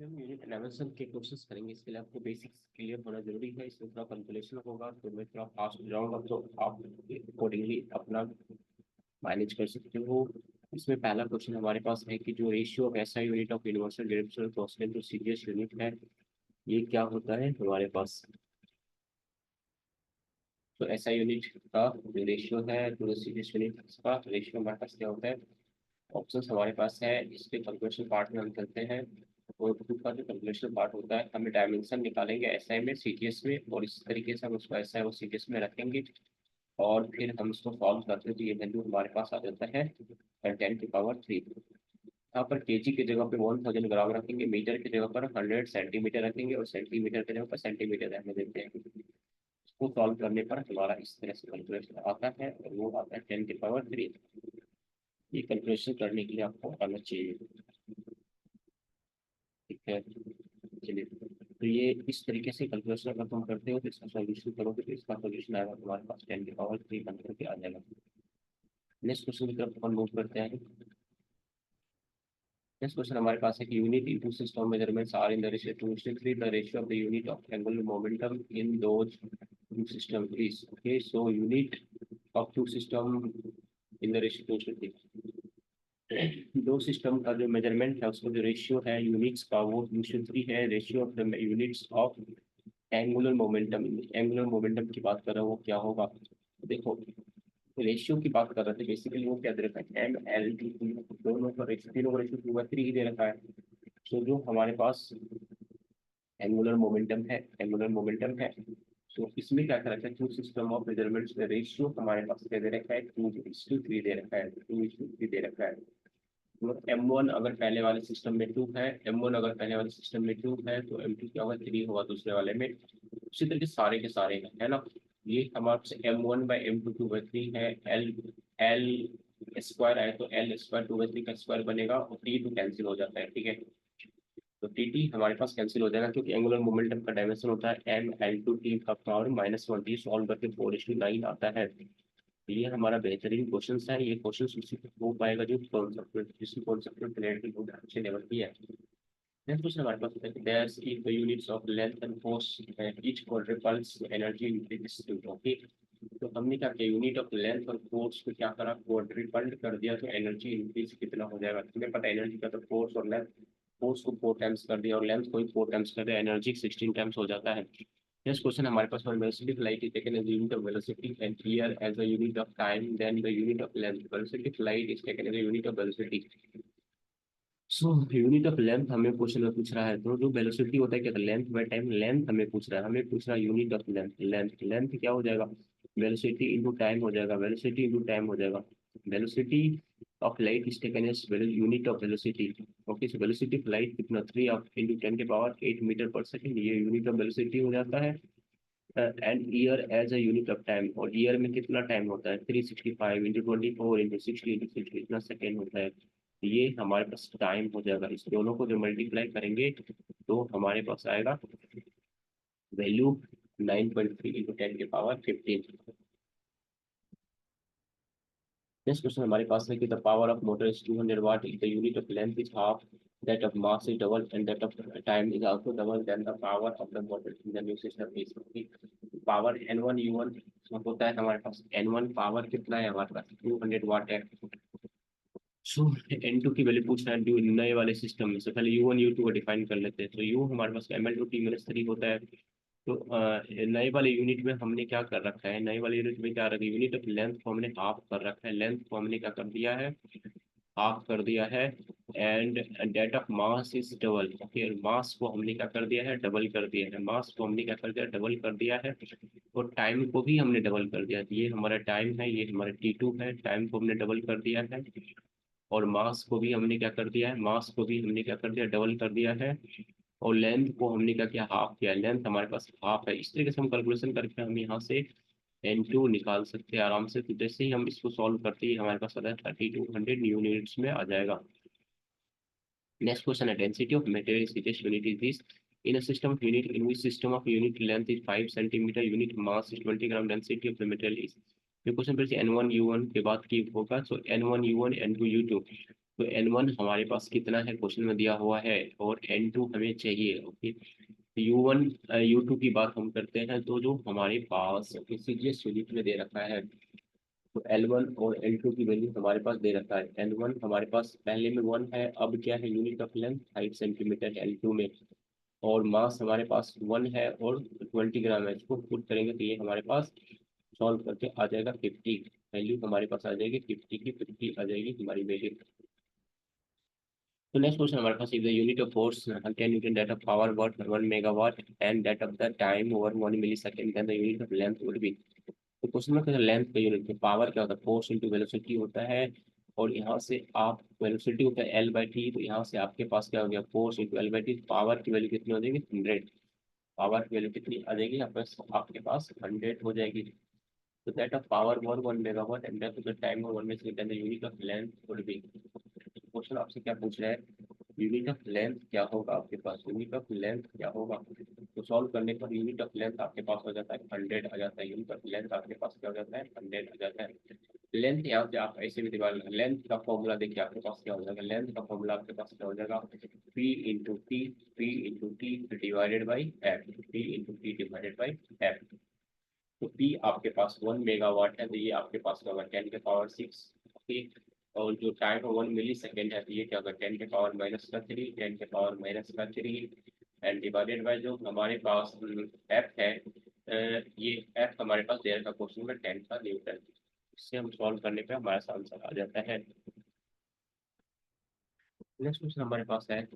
हम unit analysis के कोशिश करेंगे। इसके लिए आपको बेसिक्स क्लियर होना जरूरी है। इसमें थोड़ा कैलकुलेशन होगा तो मैं थोड़ा फास्ट जाऊंगा तो आप अकॉर्डिंगली अपना मैनेज कर सकते हो। इसमें पहला क्वेश्चन हमारे पास है कि जो ratio of SI unit of universal differential constant जो सीजीएस यूनिट है, ये क्या होता है हमारे पास। तो एसआई यूनिट का जो रेशियो है तो सीजीएस यूनिट का रेशियो हमारे पास क्या होता है। ऑप्शंस हमारे पास है। इसके कैलकुलेशन पार्ट में हम करते हैं। और टू का जो कैलकुलेशन पार्ट होता है, हमें डायमेंशन निकालेंगे एसआई में सीटीएस में, और इस तरीके से हम उसको एसआई और सीटीएस में रखेंगे। और फिर हम इसको सॉल्व करते हैं तो ये वैल्यू हमारे पास आ जाता है 10⁻3। यहाँ पर केजी की जगह पे 1000 ग्राम रखेंगे, मीटर की जगह पर 100 सेंटीमीटर रखेंगे, और सेंटीमीटर की जगह पर सेंटीमीटर रहने देते हैं। इसको सॉल्व करने पर हमारा इस तरह से कैलकुलेशन आता है, और वो आता है 10⁻3। ये कैलकुलेशन करने के लिए आपको आना चाहिए। ठीक है, चलिए। तो ये इस तरीके से कैलकुलेशन अगर तुम करते हो तो इसका सॉल्यूशन करोगे तो इसका सॉल्यूशन आएगा तुम्हारे पास 10⁻3 बन करके आ जाएगा। नेक्स्ट क्वेश्चन की तरफ अपन मूव करते हैं। नेक्स्ट क्वेश्चन हमारे पास है कि unit into system measurements are in the ratio 2:3, the ratio of the unit of angular momentum in those two system is. Okay, so unit of two system in the ratio 2:3। दो system का जो measurement है उसका जो ratio है units का वो 2:3 है। Ratio of the units of angular momentum, angular momentum की बात कर रहा हूँ वो क्या होगा। देखो, रेशियो की बात कर रहे थे बेसिकली, वो क्या दे रखा है, ML/T, दोनों का रेशियो, तीनों का रेशियो 2/3 ही दे रखा है। तो जो हमारे पास एंगुलर मोमेंटम है तो इसमें क्या कर रखा है, टू सिस्टम ऑफ मेजरमेंट्स का रेशियो हमारे पास क्या दे रखा है, 2:3 दे रखा है, 2:3 दे रखा है। तो M1 अगर पहले वाले सिस्टम में 2 है, M1 अगर पहले वाले सिस्टम में 2 है तो M2 क्या होगा, 3 होगा दूसरे वाले में। उसी तरीके सारे के सारे हैं, है ना। ये हमारे पास M1/M2 2/3 है। एल एल स्क्वायर है तो एल स्क्वायर 2/3 का स्क्वायर बनेगा, और टी टू कैंसिल हो जाता है। ठीक है, तो टी टी हमारे पास कैंसिल हो जाएगा क्योंकि एंगुलर मोमेंटम का डायमेंशन होता है M L/T का पावर -1। टी सॉल्व करके 4:9 आता है। ये हमारा बेहतरीन क्वेश्चन है। ये क्वेश्चन उसी पे हो पाएगा जो कॉन्सेप्ट, जिसकी कॉन्सेप्ट क्लैरिटी बहुत अच्छे लेवल की है। नेक्स्ट क्वेश्चन हमारे पास होता है कि that's if the units of length and force each quadruples energy increase to. Okay, तो हमने क्या किया, यूनिट ऑफ लेंथ और फोर्स को क्या करा, क्वाड्रिपल्ड कर दिया तो एनर्जी इंक्रीज कितना हो जाएगा। तुम्हें पता है एनर्जी का, तो फोर्स और लेंथ, फोर्स को 4 टाइम्स कर दिया और लेंथ को ही 4 टाइम्स कर दिया, एनर्जी 16 टाइम्स हो जाता है। Next question हमारे पास, when velocity of light is taken as a unit of velocity and here as a unit of time, then the unit of length. Velocity of light is taken as a unit of velocity. So unit of length हमें question में पूछ रहा है, तो जो velocity होता है क्या, लेंथ बाय टाइम, लेंथ हमें पूछ रहा है, हमें पूछ रहा है यूनिट ऑफ लेंथ। लेंथ क्या हो जाएगा, वेलोसिटी इंटू टाइम हो जाएगा, वेलोसिटी इंटू टाइम हो जाएगा। Velocity of light is taken as unit of velocity. Okay, so velocity of light कितना, 3 of into 10⁸ metre per second, ये यूनिट ऑफ वेलोसिटी हो जाता है। And year as a unit of time, और year में कितना टाइम होता है, 365 × 24 × 60 इतना सेकेंड होता है। ये हमारे पास टाइम हो जाएगा। इस दोनों को जो मल्टीप्लाई करेंगे तो हमारे पास आएगा वैल्यू 9.3 × 10⁻15। नेक्स्ट क्वेश्चन हमारे पास है कि the power of motor is 200 watt, if the unit of length is half, that of mass is double and that of time is also double, then the power of the motor in the new system is। Power N1 U1 होता है हमारे पास, N1 power कितना है हमारे पास, 200 वाट है। सो N2 की value पूछ रहा है नए वाले सिस्टम में से। पहले U1 U2 को डिफाइन कर लेते हैं। तो U हमारे पास ML/T-3 होता है। तो नए वाले यूनिट में हमने क्या कर रखा है, नए वाले यूनिट में क्या रखा है, यूनिट ऑफ लेंथ को हमने हाफ कर रखा है, लेंथ को हमने क्या कर दिया है, हाफ कर दिया है। And that of mass is double. Okay, mass को हमने क्या कर दिया है, डबल कर दिया है, मास को हमने क्या कर दिया, डबल कर दिया है। और टाइम को भी हमने डबल कर दिया है। ये हमारा टाइम है, ये हमारा T2 है, टाइम को हमने डबल कर दिया है। और मास को भी हमने क्या कर दिया है, मास को भी हमने क्या कर दिया, डबल कर दिया है। और लेंथ को हमने क्या किया, हाफ किया, लेंथ हमारे पास हाफ है। इस तरीके से हम कैलकुलेशन करके हम यहाँ से N2 निकाल सकते हैं आराम से। तो जैसे ही हम इसको सॉल्व करते ही हमारे पास आता है 3200 यूनिट्स में आ जाएगा। नेक्स्ट क्वेश्चन है, density of material species unit is this, in a system of unit in which system of unit length is 5 centimetre, unit mass is 20 gram, density of the material is. ये question फिर से N1 U1 के बाद की होगा। सो N1 U1 N2 U2, तो N1 हमारे पास कितना है क्वेश्चन में दिया हुआ है, और N2 हमें चाहिए। ओके, U1 U2 की बात हम करते हैं, तो जो हमारे पास CGS यूनिट में दे रखा है, तो L1 और L2 की वैल्यू हमारे पास दे रखा है। L1 हमारे पास पहले में 1 है, अब क्या है, unit of length 5 centimetre L2 में, और मास हमारे पास 1 है और 20 ग्राम है। इसको पुट करेंगे तो ये हमारे पास सॉल्व करके आ जाएगा 50, वैल्यू हमारे पास आ जाएगी 50 की 50 आ जाएगी हमारी वैल्यू। तो नेक्स्ट क्वेश्चन हमारे पास is the unit of force 10 newton that of power watt 1 megawatt and that of the time over 1 millisecond, then the unit of length would be. तो क्वेश्चन में लेंथ का यूनिट है, power क्या होता है, force into velocity होता है, और यहाँ से आप वेलोसिटी होता है L/T, तो यहाँ से आपके पास क्या हो गया, फोर्स इंटू L/T, पावर की वैल्यू कितनी हो जाएगी 100, पावर की वैल्यू कितनी आ जाएगी आपके पास 100 हो जाएगी। तो that of power 1 megawatt and that of the time 1 millisecond, the unit of length would B. Question आपसे क्या पूछ रहा है, यूनिट ऑफ लेंथ क्या होगा आपके पास, यूनिट ऑफ लेंथ क्या होगा। तो सॉल्व करने पर यूनिट ऑफ लेंथ आपके पास हो जाता है 100 आ जाता है, यूनिट ऑफ लेंथ आपके पास क्या हो जाता है 100 आ जाता है। लेंथ यहाँ से आप ऐसे भी दिखा, लेंथ का फॉर्मूला देखिए आपके पास क्या हो जाएगा, लेंथ का फॉर्मूला आपके पास क्या हो जाएगा, P divided by F, P divided by F. तो P आपके पास 1 मेगावाट है, तो ये आपके पास क्या होगा 10 के पावर 6। ओके, और जो टाइम है 1 मिली सेकेंड है, तो ये क्या होगा 10 के पावर -3, 10 के पावर -3, एंड डिवाइडेड बाय जो हमारे पास एफ है, ये एफ हमारे पास देर का क्वेश्चन में 10 का न्यूटन। इससे हम सॉल्व करने पे हमारा आंसर आ जाता है। नेक्स्ट क्वेश्चन हमारे पास है,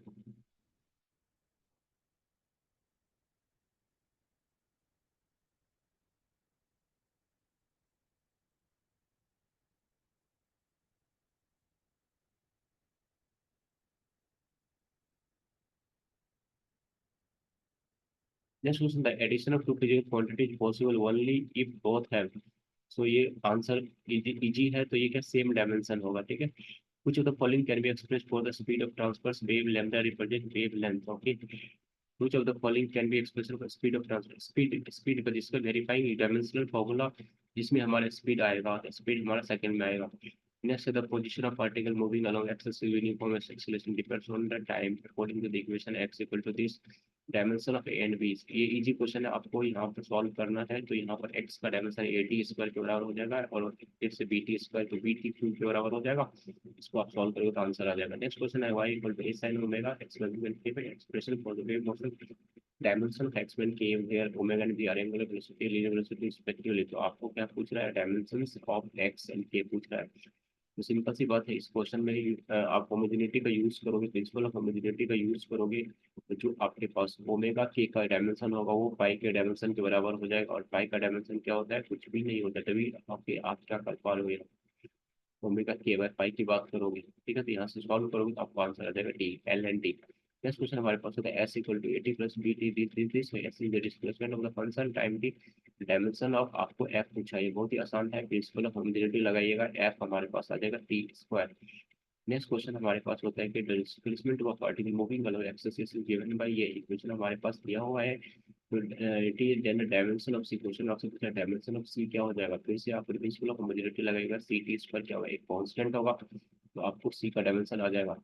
next question, the addition of two physical quantity is possible only if both have. So ये आंसर इजी है, तो ये क्या सेम डायमेंशन होगा, ठीक है। कुछ of the following can be expressed for the speed of transverse wave lambda represent wave length. Okay, which of the following can be expressed for speed of transfer, speed का जिसका verifying dimensional formula, जिसमें हमारा speed आएगा, speed हमारा second में आएगा। Next the position of particle moving along axis uniform acceleration depends on the time according to the equation x equal to this dimension of a and b. ये easy question है, आपको यहाँ पर solve करना है, तो यहाँ पर x का डायमेंशन AT स्क्वायर के बराबर हो जाएगा, और फिर से BT स्क्वायर तो BT क्यूब के बराबर हो जाएगा। इसको आप सॉल्व करोगे तो आंसर आ जाएगा। नेक्स्ट क्वेश्चन है y equal to a sin omega x expression for the wave motion dimension का एक्सपेंड किए where omega and v are angular velocity linear velocity respectively. तो आपको क्या पूछ रहा है, डायमेंशंस ऑफ एक्स एंड के पूछ रहा है। तो सिंपल सी बात है, इस क्वेश्चन में ही आप होमोजेनिटी का यूज करोगे, प्रिंसिपल ऑफ होमोजेनिटी का यूज करोगे, तो जो आपके पास ओमेगा के का डायमेंशन होगा वो पाई के डायमेंशन के बराबर हो जाएगा, और पाई का डायमेंशन क्या होता है, कुछ भी नहीं होता, तभी आपके आप क्या कर पाओगे, ओमेगा के बाय पाई की बात करोगे, ठीक है। तो यहाँ से सॉल्व करोगे तो आपको आंसर आ जाएगा डी, L/T। नेक्स्ट क्वेश्चन हमारे पास होता है s equal to at plus b t d three three, so s is the displacement of the function time t, dimension of आपको एफ पूछा है, बहुत ही आसान है, प्रिंसिपल ऑफ होमोजेनिटी लगाइएगा, एफ हमारे पास आ जाएगा टी स्क्वायर। नेक्स्ट क्वेश्चन हमारे पास होता है कि displacement of particle moving along axis is given by, ये इक्वेशन हमारे पास दिया हुआ है। तो it is then dimension of c, question आपसे पूछा डायमेंशन ऑफ सी क्या हो जाएगा, फिर से आप प्रिंसिपल ऑफ होमोजेनिटी लगाएगा, सी टी इस पर क्या होगा, एक कांस्टेंट होगा, तो आपको सी का डायमेंशन आ जाएगा।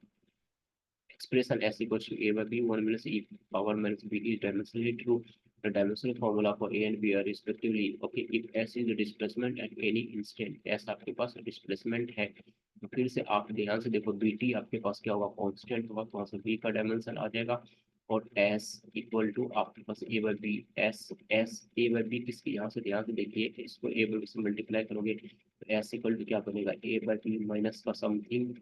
expression s equals to a by b 1 minus e power minus b is dimensionally true. The dimensional formula for a and b are respectively, okay, if s is the displacement at any instant, s आपके पास displacement है, तो फिर से आप ध्यान से देखो bt आपके पास क्या होगा, कांस्टेंट होगा, तो वहाँ से b का डायमेंशन आ जाएगा, और s इक्वल टू आपके पास a by b, s a by b किसकी, यहाँ से ध्यान से देखिए, इसको a by b से मल्टीप्लाई करोगे तो s इक्वल टू क्या बनेगा, a by b माइनस का समथिंग,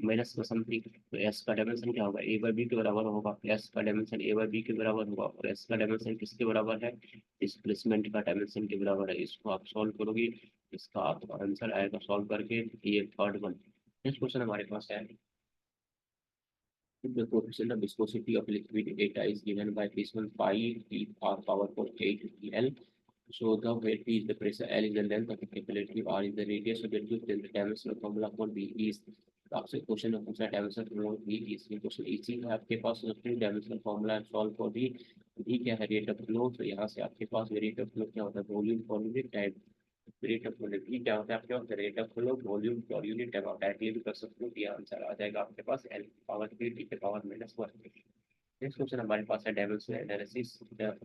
माइनस का समथिंग, तो एस का डायमेंशन क्या होगा, ए बाई बी के बराबर होगा, एस का डायमेंशन ए बाई बी के बराबर होगा, और एस का डायमेंशन किसके बराबर है, डिस्प्लेसमेंट का डायमेंशन के बराबर है। इसको आप सॉल्व करोगे, इसका आपका आंसर आएगा सॉल्व करके, ये थर्ड वन। नेक्स्ट क्वेश्चन हमारे पास है, the coefficient of viscosity of liquid data is given by this one pi t r power for 8 L. So the weight P is the pressure, L is the length of the capillary, R is the radius of the tube, then the dimensional formula for B is, तो आपसे question में पूछा dimension formula b is, ये question easy है आपके पास, फिर dimensional formula solve for b, b क्या है, रेट ऑफ फ्लो, तो यहाँ से आपके पास रेट ऑफ फ्लो क्या होता है, volume for unit time, rate of flow ये क्या होता है आपके पास, rate of flow volume per unit time, आप डायरेक्टली भी कर सकते हो, ये आंसर आ जाएगा आपके पास एल पावर थ्री टी के power minus one. Next question हमारे पास है dimensional analysis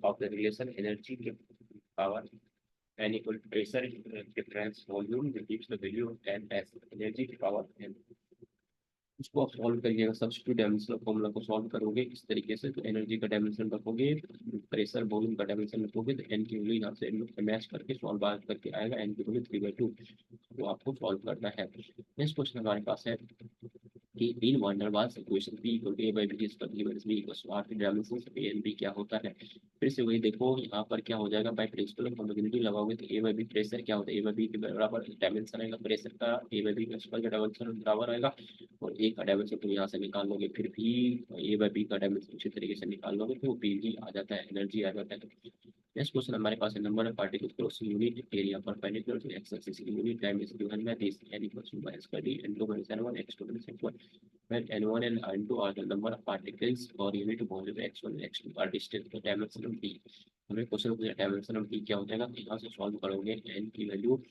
of the relation energy के power n equal to pressure difference volume that gives the value of n as energy की power n। उसको आप solve करिएगा, substitute dimensional formula को solve करोगे इस तरीके से, तो एनर्जी का डायमेंशन रखोगे, प्रेशर वॉल्यूम का डायमेंशन रखोगे, तो एन की वैल्यू यहाँ से मैच करके सॉल्व बात करके आएगा, एन की वैल्यू 3/2, तो आपको सॉल्व करना है। नेक्स्ट क्वेश्चन हमारे पास है कि in one der Waals equation p equal to a by b is equal to b equals to r के डायमेंशन पे a and b क्या होता है। फिर से वही देखो, यहाँ पर क्या हो जाएगा, बाय प्रिंसिपल ऑफ होमोजेनिटी लगाओगे तो a by b प्रेशर क्या होता है, a by b के बराबर डायमेंशन आएगा प्रेशर का, a by b प्रिंसिपल का डायमेंशन बराबर आएगा, और a का डायमेंशन तुम यहाँ से निकाल लोगे, फिर भी a by b का डायमेंशन उसी तरीके से निकाल लोगे तो p भी आ जाता है, एनर्जी आ जाता है। नेक्स्ट क्वेश्चन हमारे पास है number of particles crossing unit area perpendicular to x axis unit time is given by this n equals to y square d n2 minus n1 x2 minus x1 where n1 and n2 are the number of particles or unit volume x1 and x2 are distant the dimension of d। हमें question पूछा dimension of d क्या हो जाएगा, यहाँ से solve करोगे n की value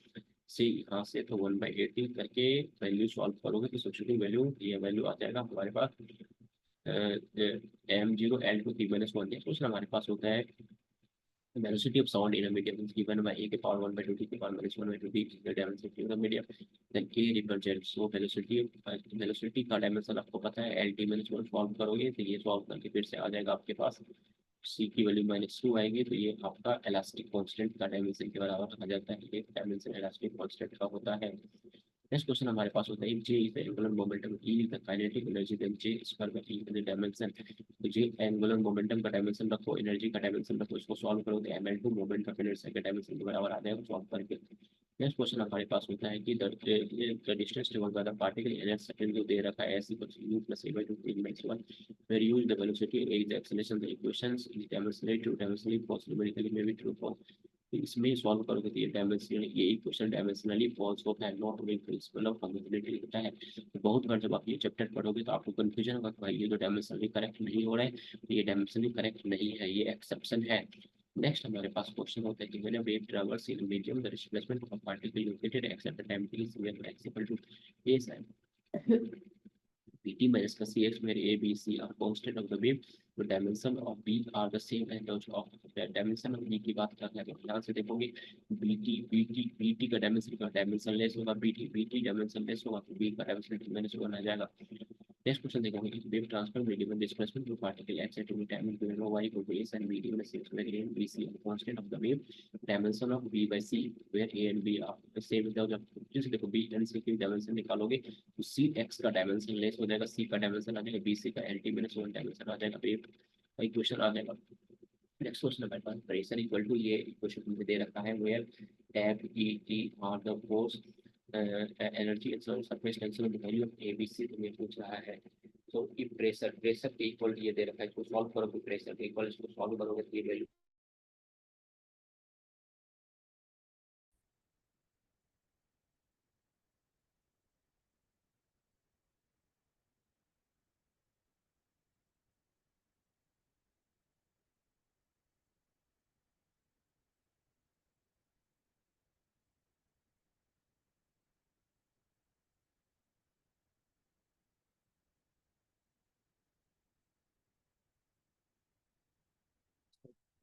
से, यहाँ से तो 1/18 करके वैल्यू सॉल्व करोगे तो सब्स्टिट्यूटिंग वैल्यू, ये वैल्यू आ जाएगा हमारे पास m0 L2 3 - 1। क्वेश्चन हमारे पास होता है velocity of sound in a medium is given by a के power 1/2 t के power -1/2 t is the dimension of the medium, then a represents, so velocity का डायमेंशन आपको पता है lt - 1 सॉल्व करोगे तो ये सॉल्व करके फिर से आ जाएगा आपके पास c की वैल्यू -2 आएगी, तो ये आपका इलास्टिक कांस्टेंट का डायमेंशन के बराबर आ जाता है, ये डायमेंशन इलास्टिक कांस्टेंट का होता है। नेक्स्ट क्वेश्चन हमारे पास होता है if j is the angular momentum, e is the kinetic energy, then j square by e is the dimension। तो j एंगुलर मोमेंटम का डायमेंशन रखो, एनर्जी का डायमेंशन रखो, इसको सॉल्व करो तो ml2 मोमेंट ऑफ इनर्शिया के डायमेंशन के बराबर आ जाएगा सॉल्व करके। नेक्स्ट क्वेश्चन हमारे पास होता है कि the distance travelled by the particle in second जो दे रखा है ऐसी कुछ u + a/2 3 - 1 where u is the velocity, a is the acceleration, the equations is dimensionally false, numerically may be true false। तो इसमें सॉल्व करोगे तो ये डायमेंशनल, ये इक्वेशन डायमेंशनली फॉल्स होता है, not with principal of homogeneity होता है। तो बहुत बार जब आप ये चैप्टर पढ़ोगे तो आपको कंफ्यूजन होगा कि भाई ये तो डायमेंशनली करेक्ट नहीं हो रहा है, तो ये डायमेंशनली करेक्ट नहीं है, ये एक्सेप्शन है। नेक्स्ट हमारे पास क्वेश्चन होता है कि when a wave travels in medium the displacement of a particle located except the time t is when x equal to a sin pt minus का cx where a b c are constant of the wave, the dimension of b are the same as those of the dimension of b की बात कर रहे हैं, ध्यान से देखोगे bt का डायमेंशन लेस होगा, bt डायमेंशन लेस होगा तो b का डायमेंशन माइनस वन आ जाएगा। नेक्स्ट क्वेश्चन देखोगे if wave transfer medium displacement to particle x at any time is given y equal to s and b given as 6 where a and b c are constant of the wave, dimension of b by c where a and b are the same as those of, जैसे देखो b and c की dimension निकालोगे तो सी x का dimension less हो जाएगा, सी का dimension आ जाएगा, बी सी का एल टी -1 डायमेंशन आ जाएगा, वेव का इक्वेशन आ जाएगा। नेक्स्ट क्वेश्चन हमारे पास प्रेशर इक्वल टू, ये इक्वेशन मुझे दे रखा है where f e t are the force energy and surface tension of the value of a b c, तो ये पूछ रहा है। तो कि प्रेशर के इक्वल ये दे रखा है, इसको सॉल्व करोगे प्रेशर के इक्वल, इसको सॉल्व करोगे तो ये वैल्यू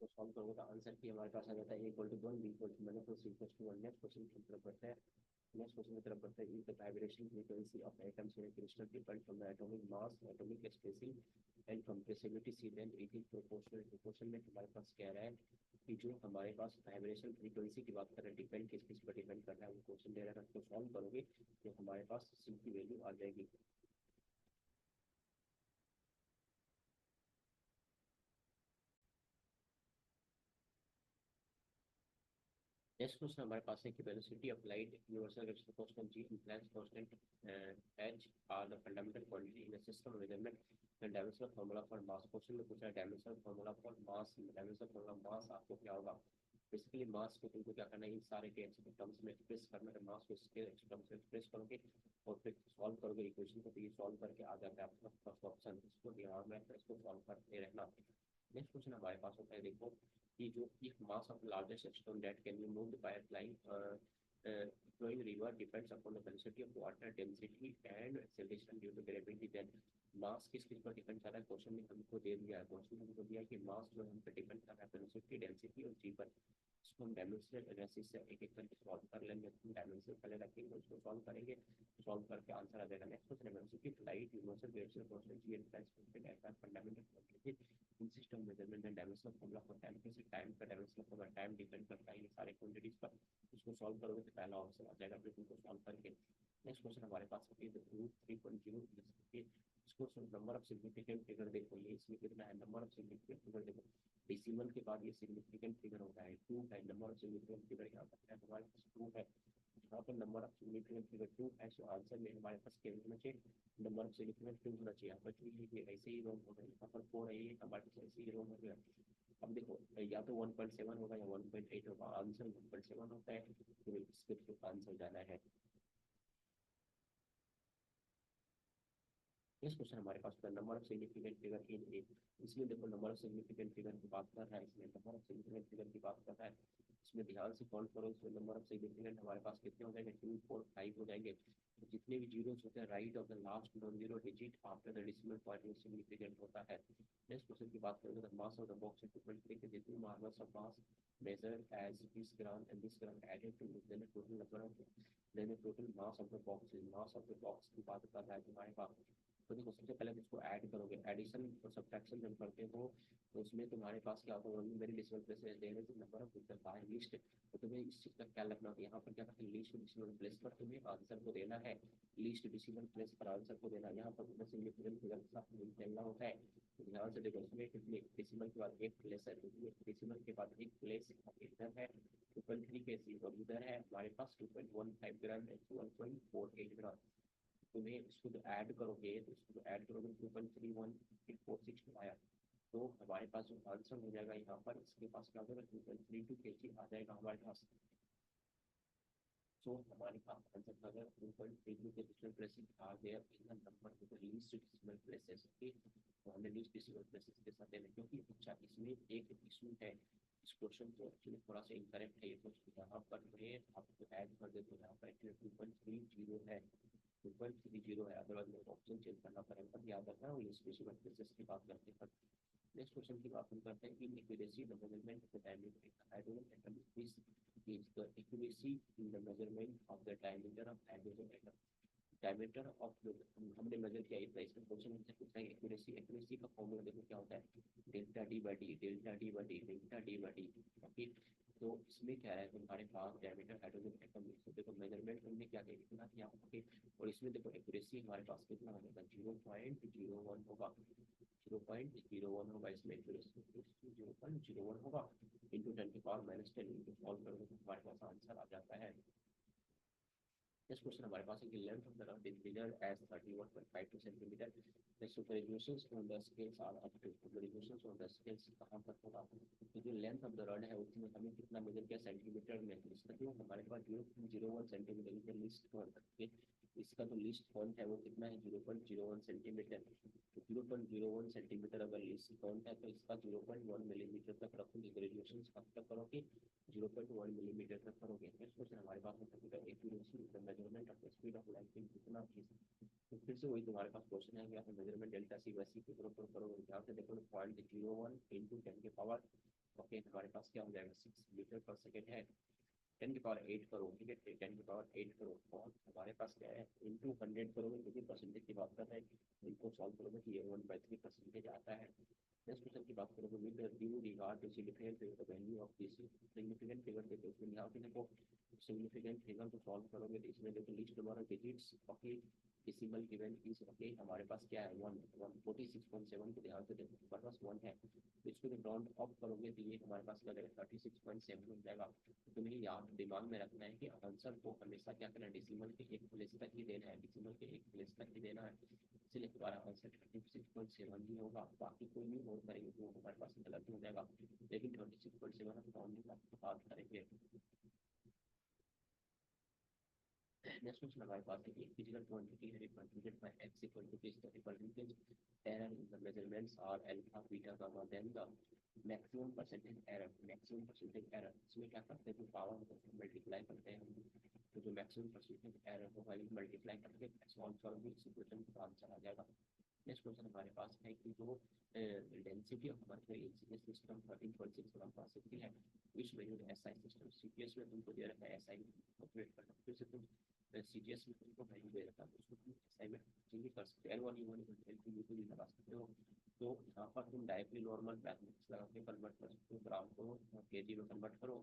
को सॉल्व करोगे तो आंसर की हमारे पास आ जाता है equal to 1 b equal to -2 c equal to 1। Next question की तरफ बढ़ते हैं। नेक्स्ट क्वेश्चन की तरफ बढ़ते हैं, is the vibration frequency of atoms in crystal depend from the atomic mass, atomic spacing and compressibility, c then it is proportional. Proportion में हमारे पास कह रहा है कि जो हमारे पास वाइब्रेशन फ्रीक्वेंसी की बात कर रहे हैं, डिपेंड किस किस पर डिपेंड कर रहा है, वो क्वेश्चन दे रहा है, उसको सॉल्व करोगे तो हमारे पास सी की वैल्यू आ जाएगी। नेक्स्ट क्वेश्चन हमारे पास है कि velocity of light, universal velocity constant G, Planck's constant h are the fundamental quantity in the system measurement and dimensional formula for mass. Question में पूछा है dimensional formula for mass, dimensional formula mass आपको क्या होगा। Basically mass को तुमको क्या करना है, इन सारे के टर्म्स में एक्सप्रेस करना है, मास को इसके टर्म्स में एक्सप्रेस करोगे और फिर सॉल्व करोगे इक्वेशन को, तो ये सॉल्व करके आ जाता है आपका फर्स्ट ऑप्शन, इसको ध्यान में रखना, इसको सॉल्व करते रहना। नेक्स्ट क्वेश्चन हमारे पास होता है देखो कि जो एक mass of largest stone that can be moved by a flowing river depends upon the velocity of water density and acceleration due to gravity. Then मास किस किस पर डिपेंड कर रहा है, क्वेश्चन में हमको दे दिया है, क्वेश्चन हमको दिया है कि मास जो हम पे डिपेंड कर रहा है वेलोसिटी, डेंसिटी और जी पर। इसको हम डायमेंशनल एनालिसिस से एक एक करके सॉल्व कर लेंगे। हम डायमेंशन पहले रखेंगे, उसको सॉल्व करेंगे, सॉल्व करके आंसर आ जाएगा। नेक्स्ट क्वेश्चन है velocity flight universal gravitational constant ji and expected aircraft fundamental quantity in system measurement and dimensional formula for time. कैसे टाइम का डायमेंशनल फॉर्मूला, टाइम डिपेंड करता है ये सारे क्वांटिटीज पर। उसको सॉल्व करोगे तो पहला ऑप्शन आ जाएगा, फिर उनको सॉल्व करके। नेक्स्ट क्वेश्चन हमारे पास है रूट 3.0। इसको नंबर ऑफ सिग्निफिकेंट फिगर देखो, ये इसमें कितना है, नंबर ऑफ सिग्निफिकेंट फिगर देखो, डेसिमल के बाद ये सिग्निफिकेंट फिगर होता है 2 है। नंबर ऑफ सिग्निफिकेंट फिगर यहाँ पर है हमारे पास 2 है, यहाँ पर नंबर ऑफ सिग्निफिकेंट फिगर 2 है। सो आंसर में हमारे पास क्या होना चाहिए, नंबर ऑफ सिग्निफिकेंट 2 होना चाहिए। यहाँ पर ये ऐसे ही रोम होगा, यहाँ पर 4 है, ये हमारे पास ऐसे ही रोम हो गया। अब देखो या तो 1.7 होगा या 1.8 होगा, आंसर 1.7 होता है, तो इसके आंसर जाना है। नेक्स्ट क्वेश्चन हमारे पास number of significant figure in A. इसमें देखो नंबर ऑफ सिग्निफिकेंट फिगर की बात कर रहा है, इसमें नंबर ऑफ सिग्निफिकेंट फिगर की बात कर रहा है। इसमें ध्यान से काउंट करो, इसमें नंबर ऑफ सिग्निफिकेंट हमारे पास कितने हो जाएंगे, 2 4 5 हो जाएंगे। तो जितने भी जीरोस होते हैं right of the last non zero digit after the decimal point में सिग्निफिकेंट होता है। नेक्स्ट क्वेश्चन की बात करेंगे तो मास ऑफ द बॉक्स है 2.3 के, जितनी mass of mass measured as this gram and this gram added to then the total number of then the total mass of the box is mass of the box की बात कर रहा है तुम्हारे पास। तो देखो सबसे पहले इसको ऐड करोगे, एडिशन और सब्ट्रैक्शन जब करते हो तो उसमें तुम्हारे पास क्या होगा, वेरी डेसिमल प्लेसेस देने से number of the by list. तो तुम्हें इस चीज का क्या लगना है, यहाँ पर क्या करते हैं लीस्ट डेसिमल प्लेस पर तुम्हें आंसर को देना है, लीस्ट डेसिमल प्लेस पर आंसर को देना। यहाँ पर तुम्हें सिग्निफिकेंट फिगर के साथ मिलना होता है। तो ध्यान से देखो इसमें कितने डेसिमल के बाद एक प्लेस है, डेसिमल के बाद एक प्लेस इधर है 2.3 के और इधर है हमारे पास 2.15 ग्राम है 1.48 ग्राम। तुम्हें इसको जो ऐड करोगे तो इसको जो ऐड करोगे 2.3146 आया, तो हमारे पास जो आंसर हो जाएगा यहाँ पर इसके पास क्या हो जाएगा 2.32 kg आ जाएगा हमारे पास। तो हमारे पास आंसर का अगर 2.32 के डिजिटल प्लेसेस आ गया इन नंबर को तो लीस्ट डिजिटल प्लेसेस के, तो हमें लीस्ट डिजिटल प्लेसेस के साथ देना, क्योंकि अच्छा इसमें एक इशू है, इस क्वेश्चन को एक्चुअली थोड़ा सा इनकरेक्ट है ये क्वेश्चन। यहाँ पर मैं आपको ऐड कर दे तो यहाँ पर एक्चुअली 2.30 है, 2.30 है, अदरवाइज मेरे ऑप्शन चेंज करना पड़ेगा। याद रखना वो लिस्ट डिजिटल प्लेसेस की बात करते हैं। नेक्स्ट क्वेश्चन की बात हम करते हैं inaccuracy the measurement of the diameter hydrogen atom is the accuracy in the measurement of the diameter of hydrogen atom. Diameter of हमने मेजर किया इतना, इसका क्वेश्चन हमसे पूछा है एक्यूरेसी। एक्यूरेसी का फॉर्मूला देखो क्या होता है, delta D by D, delta D by D, delta D by D. Okay, तो इसमें क्या है तुम्हारे पास डायमीटर हाइड्रोजन एटम, देखो मेजरमेंट हमने क्या किया कितना किया। ओके, और इसमें देखो एक्यूरेसी हमारे पास कितना हो जाएगा 0.01 होगा, 0.01 होगा इसमें एक्यूरेसी, 0.01 होगा इंटू 10⁻⁻10 इंटू सॉल्व करोगे तो हमारे पास आंसर आ जाता है। नेक्स्ट क्वेश्चन हमारे पास है कि length of the rod is measured as 31.52 centimetre. Next radiations on the scales are up to, radiations on the scales कहां तक होगा, तो जो लेंथ ऑफ द रॉड है उसमें हमें कितना मेजर किया सेंटीमीटर में, इसका जो हमारे पास 0.01 सेंटीमीटर का लिस्ट पॉइंट है, इसका जो लिस्ट पॉइंट है वो कितना है 0.01 सेंटीमीटर। तो 0.01 सेंटीमीटर अगर लिस्ट पॉइंट है तो इसका 0.1 मिलीमीटर तक रखोगे, ग्रेजुएशन कब तक करोगे 0.1 मिलीमीटर तक करोगे। नेक्स्ट क्वेश्चन हमारे पास है accuracy the measurement of the speed of light in कितना चीज। तो फिर से वही तुम्हारे पास क्वेश्चन है कि आप मेजरमेंट डेल्टा सी बाई सी के ऊपर करोगे, यहाँ से देखो 0.01 इंटू 10 के पावर, ओके हमारे पास क्या हो जाएगा 6 मीटर पर सेकेंड है, 10 की पावर 8 करो, ठीक है 10 की पावर 8 करो, और हमारे पास क्या है इंटू 100 करोगे, क्योंकि परसेंटेज की बात कर रहे हैं, इनको सॉल्व करोगे तो ये 1/3 आता है। नेक्स्ट क्वेश्चन की बात करोगे with due regard to significant figure the value of this significant figure देखो, उसमें यहाँ पे देखो सिग्निफिकेंट फिगर को सॉल्व करोगे तो इसमें देखो list number of digits, okay decimal given is, okay हमारे पास क्या है 146.7 को ध्यान से देखो हमारे पास 1 है, तो इसको जब राउंड ऑफ करोगे तो ये हमारे पास क्या जाएगा 36.7 हो जाएगा। तुम्हें याद दिमाग में रखना है कि आंसर को हमेशा क्या करना है डेसिमल के एक प्लेस तक ही देना है, डेसिमल के एक प्लेस तक ही देना है, इसलिए हमारा आंसर 36.7 ही होगा, बाकी कोई नहीं और करेंगे तो हमारे पास गलत हो जाएगा, लेकिन 26.7 हम राउंडिंग आपको बात करेंगे। नेक्स्ट क्वेश्चन हमारे पास है कि फिजिकल क्वांटिटी है represented by x equal to this, the percentage error in the measurements are alpha beta gamma then the maximum percentage error, maximum percentage error इसमें क्या करते हैं, जो पावर को मल्टीप्लाई करते हैं हम, तो जो मैक्सिमम परसेंटेज एरर को वैल्यू मल्टीप्लाई करके सॉल्व करोगे इस इक्वेशन का आंसर आ जाएगा। नेक्स्ट क्वेश्चन हमारे पास है कि जो density of mercury in system 13.6 ग्राम पर सिटी है, which value SI system, CPS में तुमको दे रखा है एसआई कैलकुलेट करना, फिर से तुम सीजीएस में तुमको वैल्यू दे रखा है उसको तुम एसआई में चेंज कर सकते हो, L1 U1 L2 U2 लगा सकते हो। तो यहाँ पर तुम डायरेक्टली नॉर्मल मैथमेटिक्स लगा के कन्वर्ट कर सकते हो, ग्राम को केजी में कन्वर्ट करो,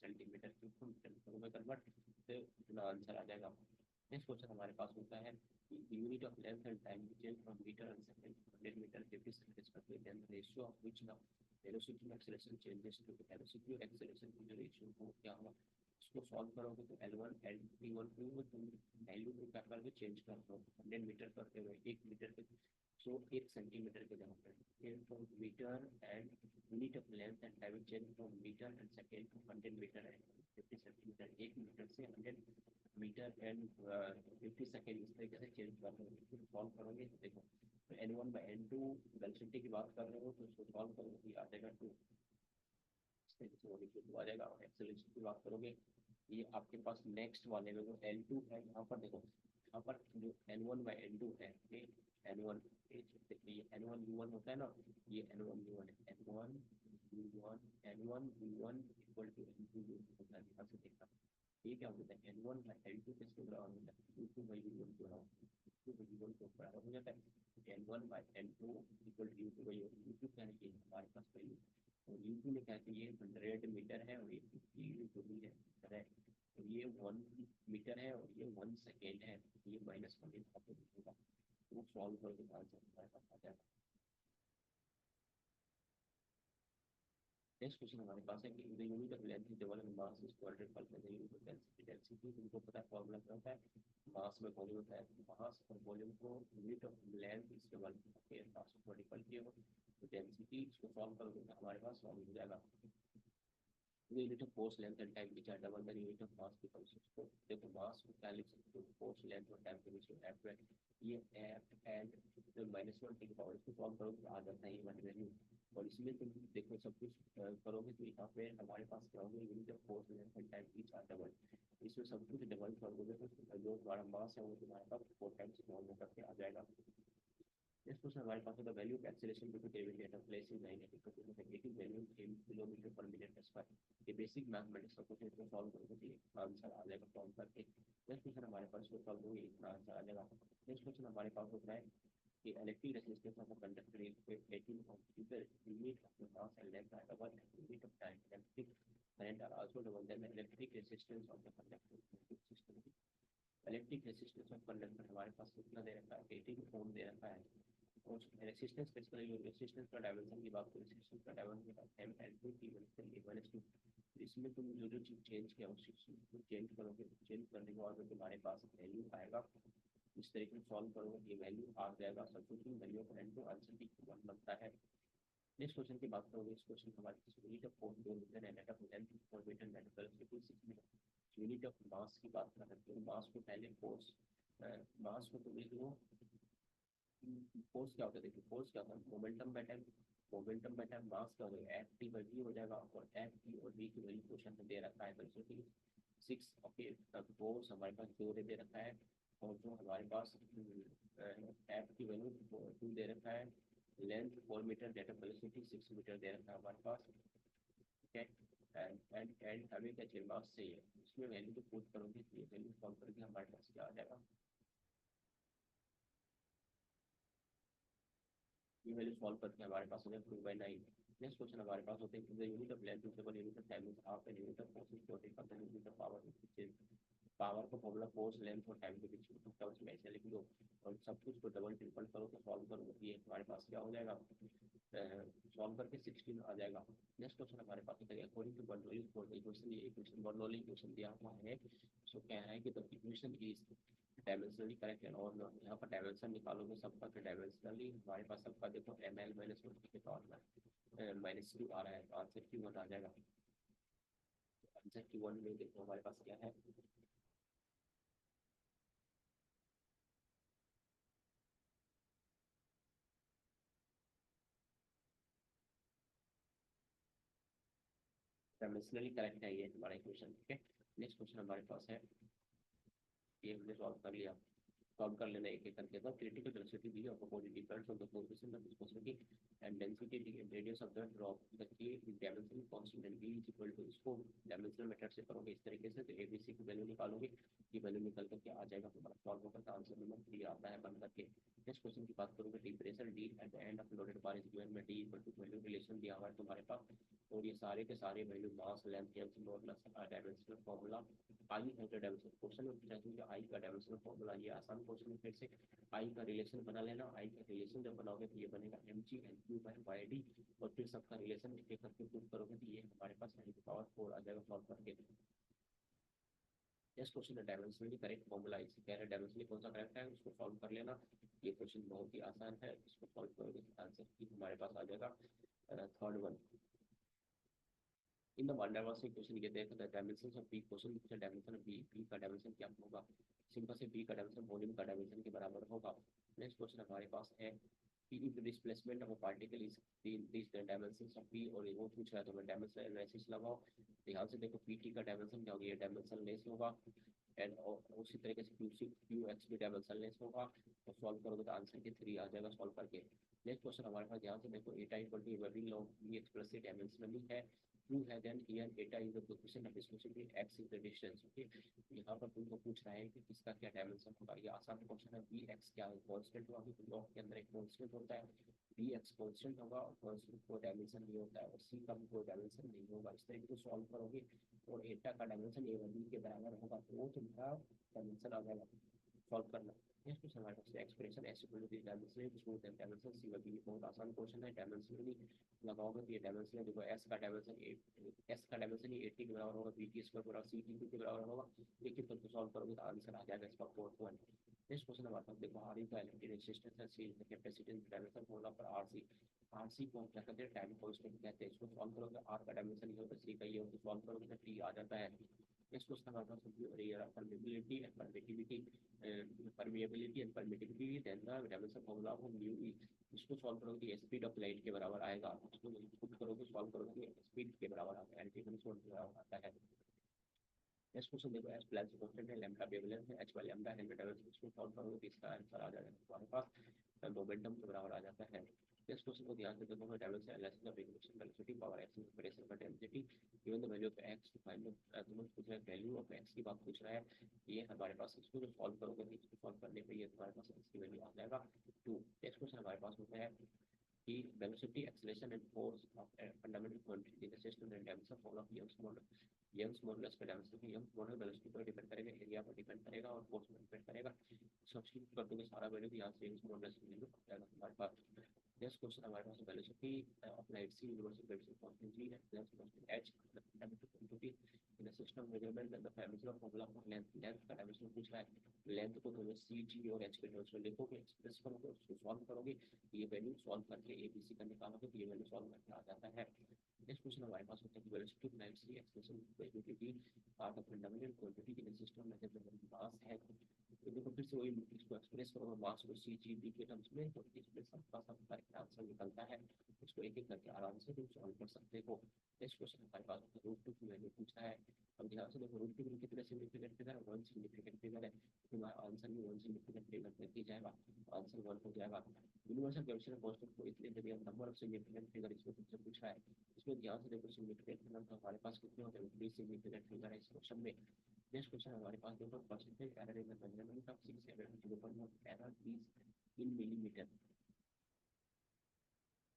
सेंटीमीटर क्यूब को मीटर में कन्वर्ट, तो इतना आंसर आ जाएगा। नेक्स्ट क्वेश्चन हमारे पास होता है unit of length and time change from metre and second to 100 metre 50 second पर then ratio of which the velocity and acceleration changes to velocity और एक्सेलरेशन की जो रेशियो हो क्या होगा। इसको सॉल्व करोगे तो L1 L1 को तुम वैल्यू को क्या करके चेंज कर दो 100 मीटर करते हुए 1 मीटर के, सो 1 सेंटीमीटर के जगह पर from metre and unit of length and time change from metre and second to 100 metre and 50 centimetre, 1 metre से 100 मीटर एंड 50 सेकेंड इस तरीके से चेंज कर रहे हो। फिर सॉल्व करोगे तो देखो, तो N1 बाई N2 वेलोसिटी की बात कर रहे हो तो इसको सॉल्व करोगे तो ये आ जाएगा 2, इस तरीके से वो लिखिए 2 आ जाएगा। और एक्सेलरेशन की बात करोगे ये आपके पास नेक्स्ट वाले में जो L2 है, यहाँ पर देखो, यहाँ पर जो N1 बाई N2 है, ये N1 ये N1 U1 होता है ना, ये N1 U1 है, N1 U1 N1 U1 equal to N2 U2 होता है, यहाँ से देखना ये क्या होता है, N1 बाई N2 किसके बराबर होता है, U2 बाई U1 के बराबर, U2 बाई U1 के बराबर हो जाता है। N1 by N2 equal to U2 by U2, U2 क्या है ये हमारे पास वैल्यू, और U2 में क्या है ये 100 मीटर है और ये 50 दूरी है, करेक्ट। तो ये 1 मीटर है और ये 1 सेकेंड है, ये -1 यहाँ पे दिखेगा, वो सॉल्व करके आंसर हमारे पास आ जाएगा। नेक्स्ट क्वेश्चन हमारे पास है कि the unit of length is double and mass is 200 पर the unit of density, density तुमको पता है फॉर्मूला क्या होता है, मास में वॉल्यूम होता है, मास और वॉल्यूम को unit of length is double के मास को मल्टीपल किया हो तो डेंसिटी, इसको सॉल्व करोगे तो हमारे पास सॉल्व हो जाएगा। the unit of force length and time which are double the unit of mass becomes 6, तो देखो मास को क्या लिख सकते हो, फोर्स लेंथ और टाइम के बीच में एफ है, ये एफ एंड तो -1 की पावर, इसको सॉल्व करोगे तो आ जाता है ये वाली वैल्यू। और इसमें तुम देखो सब कुछ करोगे तो यहाँ पे हमारे पास क्या होगा, unit of force length and time बीच आर डबल, इसमें सब कुछ डबल करोगे तो जो तुम्हारा मास है वो तुम्हारे पास 4 टाइम्स स्मॉल में करके आ जाएगा। नेक्स्ट क्वेश्चन हमारे पास होगा value of acceleration due to gravity at a place in नाइनेटिक तो negative value in kilometre per minute square, ये बेसिक मैथमेटिक्स का क्वेश्चन, इसको सॉल्व करोगे तो ये आंसर आ जाएगा सॉल्व करके। नेक्स्ट क्वेश्चन हमारे पास इसको सॉल्व करोगे इतना आंसर आ जाएगा। नेक्स्ट क्वेश्चन हमारे पास होता है कि electric resistance of a conductor is 18 ohm, if the unit of the mass and length are double and the unit of time electric current are also double, then the electric resistance of the conductor system, electric resistance of conductor हमारे पास कितना दे रखा है, 18 ओम दे रखा है। और resistance किसका, resistance का dimension की बात करें, रेजिस्टेंस का dimension M L two T one से ए वन टू, इसमें तुम जो जो चीज चेंज किया उस चीज को चेंज करोगे, चेंज करने के बाद तुम्हारे पास वैल्यू आएगा, इस तरीके से सॉल्व करोगे ये वैल्यू आ जाएगा, सब कुछ value of n two answer की वन बनता है। नेक्स्ट क्वेश्चन की बात करोगे, इस क्वेश्चन हमारे पास unit of force 2 metre and of length 4 metre medical 6 metre. Unit of mass की बात कर रहे हैं, मास को पहले फोर्स, मास को तो लिख लो, फोर्स क्या होता है, देखिए फोर्स क्या होता है, momentum by time, momentum by time mass क्या हो जाएगा, एफ टी बाई वी हो जाएगा, और एफ टी और वी की वैल्यू क्वेश्चन में दे रखा है वेलोसिटी 6, ओके, फोर्स हमारे पास 2 दे रखा है, और जो हमारे पास एफ की वैल्यू 2 दे रखा है, length 4 metre, data velocity 6 metre दे रखा है हमारे पास, ठीक है। एंड हमें क्या चाहिए, मास चाहिए, इसमें वैल्यू तो पुट करोगे तो ये वैल्यू सॉल्व करके हमारे पास क्या आ जाएगा, ये वैल्यू सॉल्व करके हमारे पास हो जाएगा 2/9। नेक्स्ट क्वेश्चन हमारे पास होते हैं the unit of length is unit of time is half an unit of force is 40 unit of power, power को फॉर्मूला फोर्स लेंथ और टाइम के बीच में टर्म्स में ऐसे लिख दो, और सब कुछ को डबल ट्रिपल करो तो सॉल्व करो तो ये हमारे पास क्या हो जाएगा, सॉल्व करके 16 आ जाएगा। नेक्स्ट क्वेश्चन हमारे पास है अकॉर्डिंग टू बर्नौली इक्वेशन, ये इक्वेशन बर्नौली इक्वेशन दिया हुआ है, सो क्या है कि the equation is dimensionally correct and और नॉट, यहाँ पर डायमेंशन निकालोगे सबका तो डायमेंशनली हमारे पास सबका देखो एम एल -1 के तौर में -2 आ रहा है, तो आंसर Q1 आ जाएगा। आंसर Q1 में देखो हमारे पास क्या है, डायमेंशनली करेक्ट है ये हमारा इक्वेशन। ठीक है, नेक्स्ट क्वेश्चन हमारे पास है, ये हमने सॉल्व कर लिया। सॉल्व कर लेना एक एक करके। तो क्रिटिकल वेलोसिटी दी और body depends on the coefficient of viscosity and density radius of the drop the K dimension constant and v is equal to, इसको डायमेंशनल मेथड से करोगे इस तरीके से, तो एबीसी की वैल्यू निकालोगे, ये वैल्यू निकल करके आ जाएगा तुम्हारा सॉल्व होकर का आंसर नंबर 3 आता है बन करके। नेक्स्ट क्वेश्चन की बात करोगे, temperature D at the end of loaded bar is given में D equal to value relation दिया हुआ है तुम्हारे पास, और ये सारे के सारे value mass length else modulus dimensional formula I है। जो डायमेंशनल क्वेश्चन में पूछा है आई का डायमेंशनल फार्मूला, ये आसान क्वेश्चन है। फिर से आई का रिलेशन बना लेना, आई का रिलेशन जब बनाओगे तो ये बनेगा M G N Q by y d, और फिर सबका रिलेशन एक एक करके प्रूव करोगे तो ये हमारे पास एन की पावर 4 आ जाएगा सॉल्व करके। नेक्स्ट क्वेश्चन है डायमेंशनली करेक्ट फॉर्मूला, इसे कह रहे हैं डायमेंशनली कौन सा करेक्ट है उसको सॉल्व कर लेना। ये क्वेश्चन बहुत ही आसान है, इसको सॉल्व करोगे तो आंसर की हमारे पास आ जाएगा third one. In the one dimensional question ये देखो the dimensions of b, question पूछा डायमेंशन ऑफ बी, बी का डायमेंशन क्या होगा, सिंपल से बी का डायमेंशन वॉल्यूम का डायमेंशन के बराबर होगा। नेक्स्ट क्वेश्चन हमारे पास है कि if the displacement of a particle is this the dimensions of b, और वो पूछ रहा है तो मैं डायमेंशन एनालिसिस लगाओ। ध्यान से देखो पीटी का डायमेंशन क्या होगा, ये डायमेंशन लेस होगा, एंड उसी तरीके से क्यू सी क्यू एक्स भी डायमेंशन लेस होगा, तो सॉल्व करोगे तो आंसर के 3 आ जाएगा सॉल्व करके। नेक्स्ट क्वेश्चन हमारे पास ध्यान से देखो, eta equal to webbing law b express से डायमेंशनली है, ट्रू है, then here eta is the coefficient of viscosity, x is the distance. Okay, यहाँ पर तुमको पूछ रहा है कि किसका क्या डायमेंशन होगा, ये आसान क्वेश्चन है। बी एक्स क्या है, कांस्टेंट होगा, क्योंकि लॉ के अंदर एक कांस्टेंट होता है, बी एक्स कांस्टेंट होगा और कांस्टेंट को डायमेंशन नहीं होता है, और सी का भी कोई डायमेंशन नहीं होगा। इस तरीके से सॉल्व करोगे और एटा का डायमेंशन ए व बी के बराबर होगा, तो वो तुम्हारा डायमेंशन आ जाएगा सॉल्व करना। नेक्स्ट क्वेश्चन हमारे पास expression S equal to dimension smooth and dimension C व बी, बहुत आसान क्वेश्चन है। डायमेंशनली लगाओगे तो ये डायमेंशन देखो, एस का डायमेंशन एस का डायमेंशन ही 80 के बराबर होगा, बी टी स्क्वायर पूरा सी टी के बराबर होगा। एक एक करके सॉल्व करोगे तो आंसर आ जाएगा इसका फोर्थ वन। नेक्स्ट क्वेश्चन हमारे पास देखो, आर का इलेक्ट्रिक रेजिस्टेंस है, C is the capacitance dimension formula for RC, RC को क्या कहते हैं, टाइम कांस्टेंट कहते हैं। इसको सॉल्व करोगे, आर का डायमेंशन ये होगा, सी का ये होगा, सॉल्व करोगे तो टी आ जाता है। नेक्स्ट क्वेश्चन हमारे पास permeability and permittivity, permeability and permittivity, then the dimension formula of mu E, इसको सॉल्व करोगे स्पीड ऑफ लाइट के बराबर आएगा, इसको पुट करोगे सॉल्व करोगे स्पीड के बराबर आता है, एंटी के बराबर आता है। नेक्स्ट क्वेश्चन देखो, एस प्लस कांस्टेंट है, लैम्डा वेवलेंथ है, एच बाय लैम्डा है, इसको सॉल्व करोगे तो इसका आंसर आ जाएगा तुम्हारे पास मोमेंटम के बराबर आ जाता है। नेक्स्ट क्वेश्चन को ध्यान से देखो, dimension analysis of equation velocity power X pressure का density given the value of X to find तुम्हें पूछ रहा है वैल्यू ऑफ एक्स की बात पूछ रहा है, ये हमारे पास इसको जो सॉल्व करोगे तो इसको सॉल्व करने पे ये तुम्हारे पास एक्स की वैल्यू आ जाएगा 2। नेक्स्ट क्वेश्चन हमारे पास होता है कि velocity acceleration and force of a fundamental quantity in the system and dimension formula of Young's model, Young's modulus पे डायमेंशन है, यंग्स मॉडल वेलोसिटी पर डिपेंड करेगा, एरिया पर डिपेंड करेगा और फोर्स पर डिपेंड करेगा। सब्स्टिट्यूट कर दोगे सारा वैल्यू, यहाँ से यंग्स मॉडुलस की वैल्यू आ जाएगा हमारे पास। नेक्स्ट क्वेश्चन हमारे पास velocity of light C universal gravitational constant G है, plus constant h fundamental quantity in the system measurement and the dimension of formula for length, length का डायमेंशन पूछ रहा है। लेंथ को तुम्हें सी जी और एच के टर्म्स में लिखोगे, एक्सप्रेस करोगे, उसको सॉल्व करोगे, ये वैल्यू सॉल्व करके एबीसी का निकालोगे तो ये वैल्यू सॉल्व करके आ जाता है। नेक्स्ट क्वेश्चन हमारे पास होता है velocity of light c expression quantity are the fundamental quantity in the system में जब मास है, तो देखो फिर से वही इसको एक्सप्रेस करो मास को सी जी बी के टर्म्स में, तो इसमें सबका सब करेक्ट आंसर निकलता है। इसको एक एक करके आराम से तुम सॉल्व कर सकते हो। नेक्स्ट क्वेश्चन हमारे पास रूट टू की वैल्यू पूछा है। अब ध्यान से देखो, रूट टू कितने सिग्निफिकेंट फिगर है, 1 सिग्निफिकेंट फिगर है, तुम्हारा आंसर भी 1 सिग्निफिकेंट फिगर कर दिया जाएगा, आंसर 1 हो जाएगा। यूनिवर्सल ग्रेविटेशनल कांस्टेंट को इतने जगह नंबर ऑफ सिग्निफिकेंट फिगर इसको तुमसे पूछा है, इसमें ध्यान से देखो सिग्निफिकेंट फिगर तो हमारे पास कितने होते हैं, 3 सिग्निफिकेंट फिगर है इस क्वेश्चन में। नेक्स्ट क्वेश्चन हमारे पास देखो, percentage error in the measurement of 6 error is in millimetre.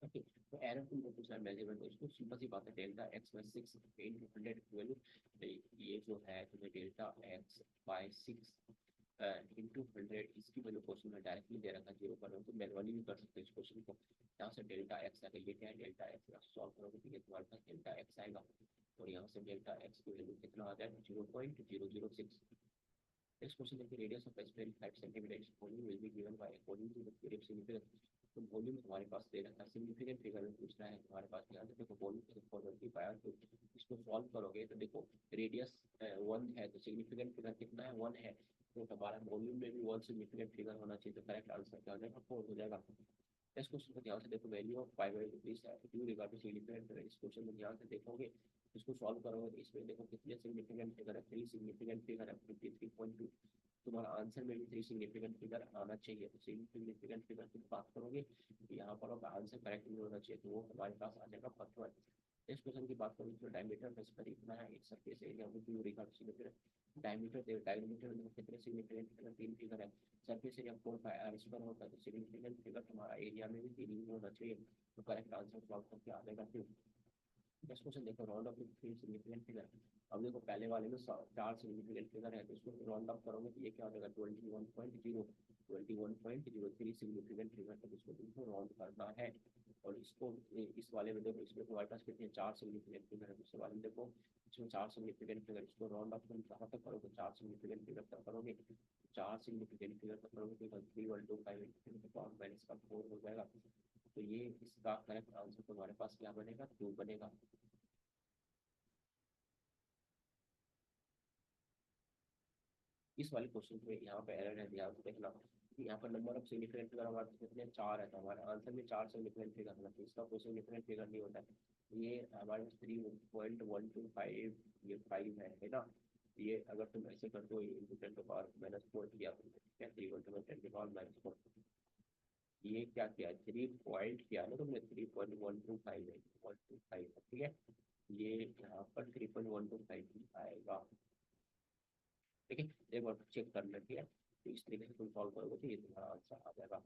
Okay, तो एरर तुमको पूछा है मेजरमेंट, तो इसको सिंपल सी बात है, delta x by 6 into 100 value, ये जो है तुम्हें डेल्टा एक्स बाई 6 इंटू 100 इसकी वैल्यू क्वेश्चन में डायरेक्टली दे रखा है 0 तो मैनुअली भी कर सकते हो इस क्वेश्चन को। यहाँ से डेल्टा एक्स आएगा, ये क्या है डेल्टा एक्स, सॉल्व करोगे तो ये तुम्हारे पास डेल्टा एक्स आएगा, और यहाँ से डेल्टा एक्स की वैल्यू कितना आ जाएगा 0.006। नेक्स्ट क्वेश्चन देखिए, radius of sphere 5 centimetre is volume will be given by according to the period significance, तो वॉल्यूम हमारे पास दे रखा है, सिग्निफिकेंट फिगर में पूछ रहा है हमारे पास। यहाँ से देखो वॉल्यूम फॉर्मूला पाया, तो इसको सॉल्व करोगे तो देखो रेडियस 1 है तो सिग्निफिकेंट फिगर कितना है 1 है, तो हमारा वॉल्यूम में भी 1 सिग्निफिकेंट फिगर होना चाहिए, तो करेक्ट आंसर क्या हो जाएगा 4 हो जाएगा। इस क्वेश्चन को ध्यान से देखो, value of pi by rupees है due regard to significant figure, इस क्वेश्चन को ध्यान से देखोगे इसको सॉल्व करोगे तो इसमें देखो कितने सिग्निफिकेंट फिगर है, 3 सिग्निफिकेंट फिगर है, 53.2। तुम्हारा आंसर में भी 3 सिग्निफिकेंट फिगर आना चाहिए। तो सिग्निफिकेंट फिगर की बात करोगे तो यहाँ पर आपका आंसर करेक्ट नहीं होना चाहिए, तो वो हमारे पास आ जाएगा 55। नेक्स्ट क्वेश्चन की बात करूँ तो डायमीटर इस पर इतना है, एक सरफेस एरिया में दूरी का सिग्निफिकेंट डायमीटर डायमीटर में कितने सिग्निफिकेंट फिगर, 3 फिगर है। सरफेस एरिया 4 πr² होता है, तो सिग्निफिकेंट फिगर हमारा एरिया में भी 3 ही होना चाहिए। तो करेक्ट आंसर सॉल्व करके आ जाएगा 2। नेक्स्ट क्वेश्चन देखो, राउंड ऑफ 3 सिग्निफिकेंट फिगर। अब देखो पहले वाले में 4 सिग्निफिकेंट फिगर है, तो इसको राउंड ऑफ करोगे तो ये क्या हो जाएगा 21.0, 21.03 सिग्निफिकेंट फिगर, तो इसको तुमको राउंड करना है। और इसको इस वाले में देखो, इसमें तुम्हारे पास कितने 4 सिग्निफिकेंट फिगर है, दूसरे वाले में देखो इसमें 4 सिग्निफिकेंट फिगर, इसको राउंड ऑफ तुम कहाँ तक करोगे, 4 सिग्निफिकेंट फिगर तक करोगे। 4 सिग्निफिकेंट फिगर तक करोगे तो 3 1 2 5 हो जाएगा। तो ये इसका करेक्ट आंसर तुम्हारे पास क्या बनेगा, 2 बनेगा। इस वाले क्वेश्चन पे यहाँ पे एरर है, ध्यान से देखना कि यहाँ पर नंबर ऑफ सिग्निफिकेंट फिगर हमारे पास कितने 4 है, तो हमारे आंसर में 4 सिग्निफिकेंट फिगर होना चाहिए, इसका कोई सिग्निफिकेंट फिगर नहीं होता है। ये हमारे पास 3.125 ये 5 है ना। ये अगर तुम ऐसे करते हो, ये इंटू 10⁻⁻⁴ किया तुमने, ठीक है, 3 × 10⁻⁴ ये क्या किया, 3 पॉइंट किया ना तुमने, 3.125 है, 125 ठीक है। ये यहाँ पर 3.125 आएगा, ठीक है। एक बार चेक कर लें, ठीक है। तो इस तरीके से तुम सॉल्व करोगे तो ये तुम्हारा आंसर आ जाएगा।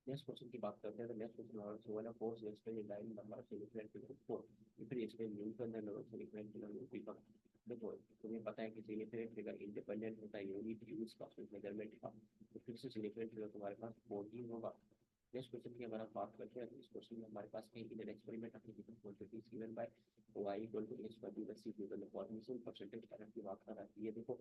नेक्स्ट क्वेश्चन की बात करते हैं, तो नेक्स्ट क्वेश्चन हमारा जो है ना, force explain line number significant figure 4, फिर explain Newton the number significant figure Newton. देखो तुम्हें पता है कि सिग्निफिकेंट फिगर इंडिपेंडेंट होता है यूनिट यूज का मेजरमेंट का, तो फिर से सिग्निफिकेंट फिगर तुम्हारे पास 14 होगा। नेक्स्ट क्वेश्चन की अगर हम बात करते हैं, तो इस क्वेश्चन में हमारे पास कहीं in experiment application quantities given by y equal to h per C given formation percentage error की बात कर रहा है। ये देखो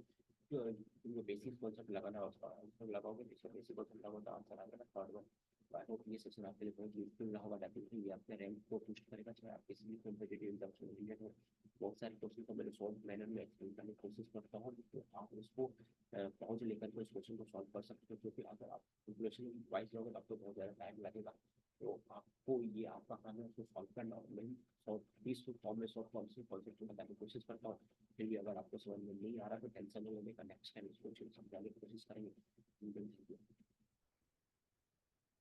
जो तुमको बेसिक कॉन्सेप्ट लगाना है, उसका आंसर लगाओगे तो इसका बेसिक कॉन्सेप्ट लगाओ तो आंसर आएगा ना थर्ड वन। आई होप ये सेक्शन आपके लिए बहुत यूजफुल रहा होगा, डेफिनेटली ये आपके रैंक को बूस्ट करेगा, चाहे आप किसी भी कॉम्पिटिटिव एग्जाम में इंडिया में। बहुत सारे क्वेश्चन को मैंने शॉर्ट मैनर में एक्सप्लेन करने की कोशिश करता हूँ, तो आप उसको पहुंच लेकर के उस क्वेश्चन को सॉल्व कर सकते हो, क्योंकि अगर आप कैलकुलेशन वाइज जाओगे तो आपको बहुत ज़्यादा टाइम लगेगा। तो आपको ये आपका काम है उसको सॉल्व करना, और मैं शॉर्ट इस फॉर्म में शॉर्ट फॉर्म से कॉन्सेप्ट को बताने की कोशिश करता हूँ। फिर भी अगर आपको समझ में नहीं आ रहा तो टेंशन नहीं लेने का, नेक्स्ट टाइम इसको समझाने की कोशिश करेंगे।